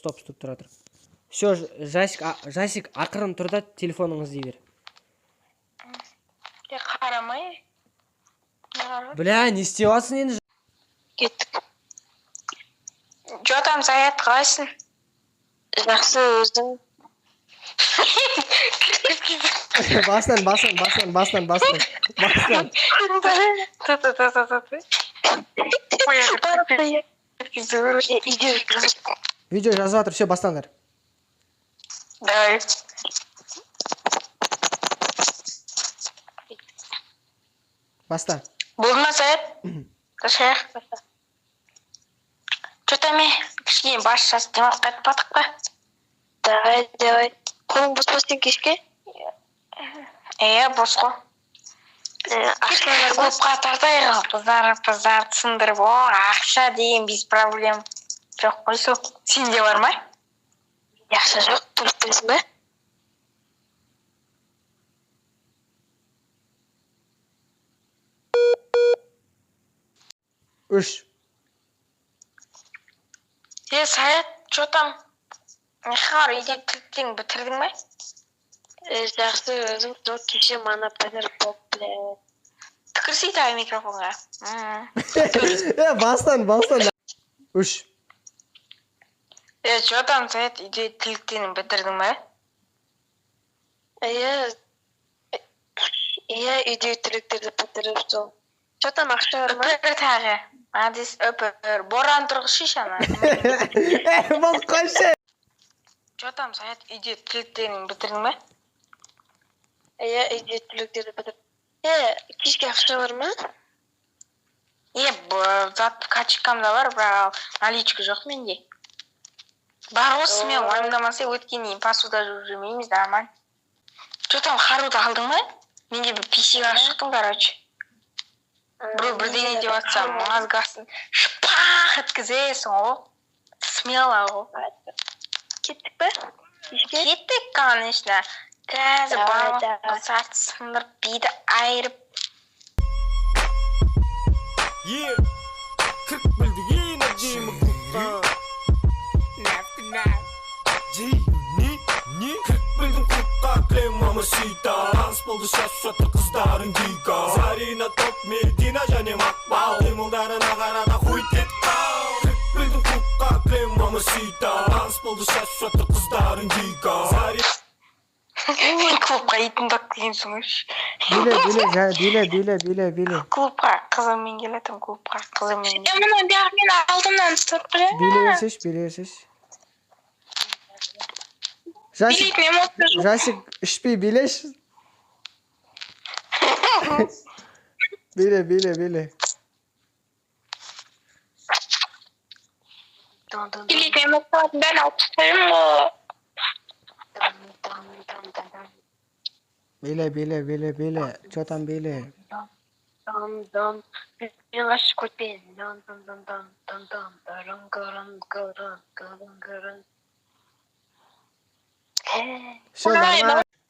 стоп, тұра тұр. Все, Жасик, ақырын тұр да телефоныңызды іздей бер. Қарамай. Бля, не істеп жатсың енді? Кеттік. Жотам, Саят, қалайсың? Жақсы, өзің. Басынан. Видео жазып жатыр, все, бастаңдар. Давай. Баста. Болды ма, Саят? Қашайық. Жотаме, кішкене баш жазып демалып қайтпадық па? Давай. Қолың бос па сен кешке? Бос қой. Клубқа тартайық, қыздар түсіндіріп, ақша дейін без проблем. Жоқ қойсу, сенде бар ма? Ақша жоқ, тұрып қойсын ба? Үш. Саят, жотам. Нехар, үйде тіліктен бітірдің ме? Жақсы, өзің жоқ кеше мана пәдір боп, біле. Түкірсей тағы микрофонға. Бастан. Үш. Жотам, Саят, үйде тіліктен бітірдің ме? Үйде тіліктерді бітіріп сол. Жотам, ақша бар ма? Өпір тағы. Адес өпір. Боран тұрғыз шишана. Бол қойшы. Жотам, Саят, үйде тіліктерін бітірдің ме? Үйде тіліктерді бітіріп. Кешке ақша бар ма? Зат качкамда бар, бірақ наличка жоқ менде. Бар осы мен уайымдамаса өткеннен посуда жуып жүрмейміз, нормально. Жотам, қаруды алдың ма? Менде бір писиға шықтың, короче. Бірдеңе деп атсам, мазгасын шпақ еткізесің, смело ғой. Кеттік бе? Кеттік, конечно. Қазір барлық сарт сындырып, биді айырып. Кірк білді ең әдемі құлыққа. Кірк білдің құлыққа, клем мамасита. Таныс болды шаш-шатты қыздарың дига. Зарина, топ, Медина және Макбал. Қимылдарына қарада хуй тетқал. Кірк білдің құлыққа, клем мамасита. Таныс болды шаш-шатты қыздарың дига. Клубқа итіндік деген соңыш. Биле. Клубқа қызыммен келетім, клубқа қызыммен. Мұны бияқ мен алдымнан тұр, біле? Билесеш. Жасик, ішпей билеш. Биле. Билет мен мұқтадым, бән алып тұтайым ғой. Биле. Жотам биле. Дам. Мен ғашық көтпен. Дам.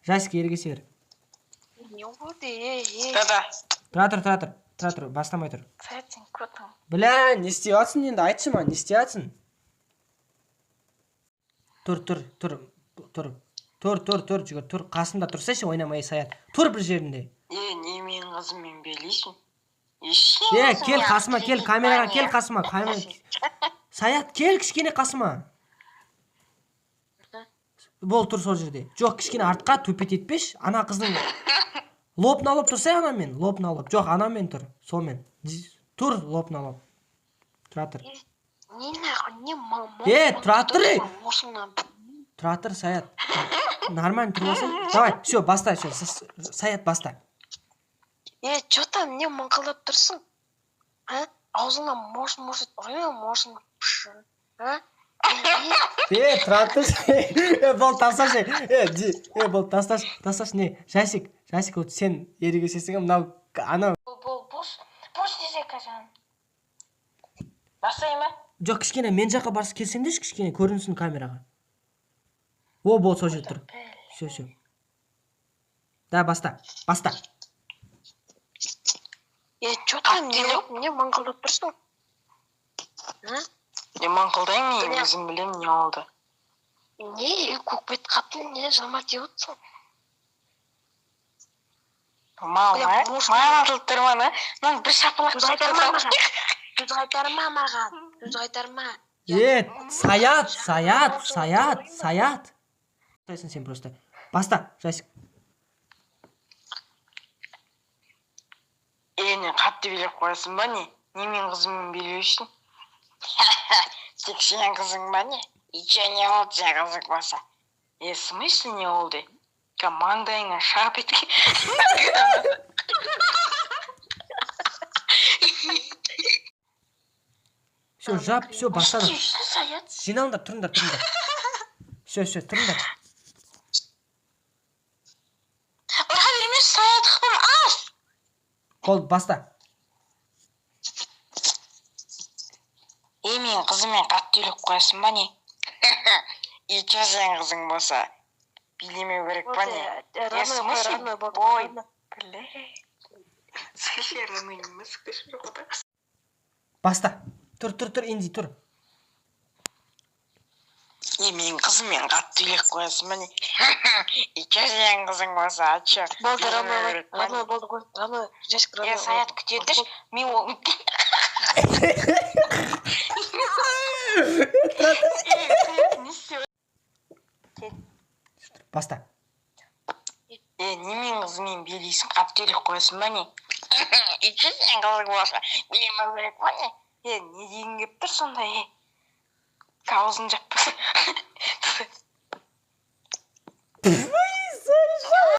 Жасик, ерге сер. Не болды? Тұра, бастамай тұр. Сәт сен көтің. Бля, не істеп жатсың енді, айтшы ма, не істеп жатсың? Тұр, жүгір, тұр, қасымда тұрсайшы, ойнамай Саят. Тұр бір жерінде. Не мен қызыммен белейсің? Кел қасыма, кел, камераға кел қасыма. Саят, кел кішкене қасыма. Бол, тұр сол жерде. Жоқ, кішкене артқа төпет етпеш, ана қыздың лопын алып тұрсай анамен, жоқ, анамен тұр, солмен. Тұр, лопын алып. Тұра тұр. Тұра тұр, Саят. Нормально тұрмасың? Давай, все, баста, Саят, баста. Жотам, не мыңқылдап тұрсың? Аузыңа можын, тұра тұр. Бол, тасташ, не, Жасик, сен ерегесесің, мынау, анау. Бос десе қашан. Бастай ма? Жоқ, кішкене мен жаққа барсы келсеңдеш, кішкене көрінсін камераға. Бол, сол жер тұр. Все. Да, баста. Жотам, не маңқылдап тұрсың? Не маңқылдаймын, өзім білем не oldu. Не, көкбет қатын не жаман деп отырсың? Маған жылып тұрма, мынаны бір шапалақ Сөз қайтарма маған. Сөз қайтарма маған. Сөз қайтарма. Саят. Сен просто. Баста, Жасик. Не қатты билеп қоясың ба не? Не мен қызыммен билеу үшін? Тек сен қызың ба не? Иче не олды сен қызың болса? В смысле не олды? Маңдайыңа шап еткен. Все, жап, все, бастадым. Саят. Жиналыңдар, тұрыңдар. Все, тұрыңдар. Ұра бермес, Саят қылым аз. Болды, баста. Мен қызымен қатты үйлеп қоясың ба не? Иче сен қызың болса, билемеу керек па не? Бой, біле. Слушай, Ромео, скажи, рода. Баста. Тұр, Инди, тұр. Мен қызымен қатты үйлеп қоясың ба не? Иче сен қызың болса, ачы. Болды, Ромео, болды ғой. Ромео, Жасик, Ромео. Саят күтетіш, мен ол... Баста. Немен қызымен билейсің, қатты үйлеп қоясың ба не? Иче сен қызың болса, билемеу керек па не? Не деген кеп тұр сонда, Каузын жаппасың.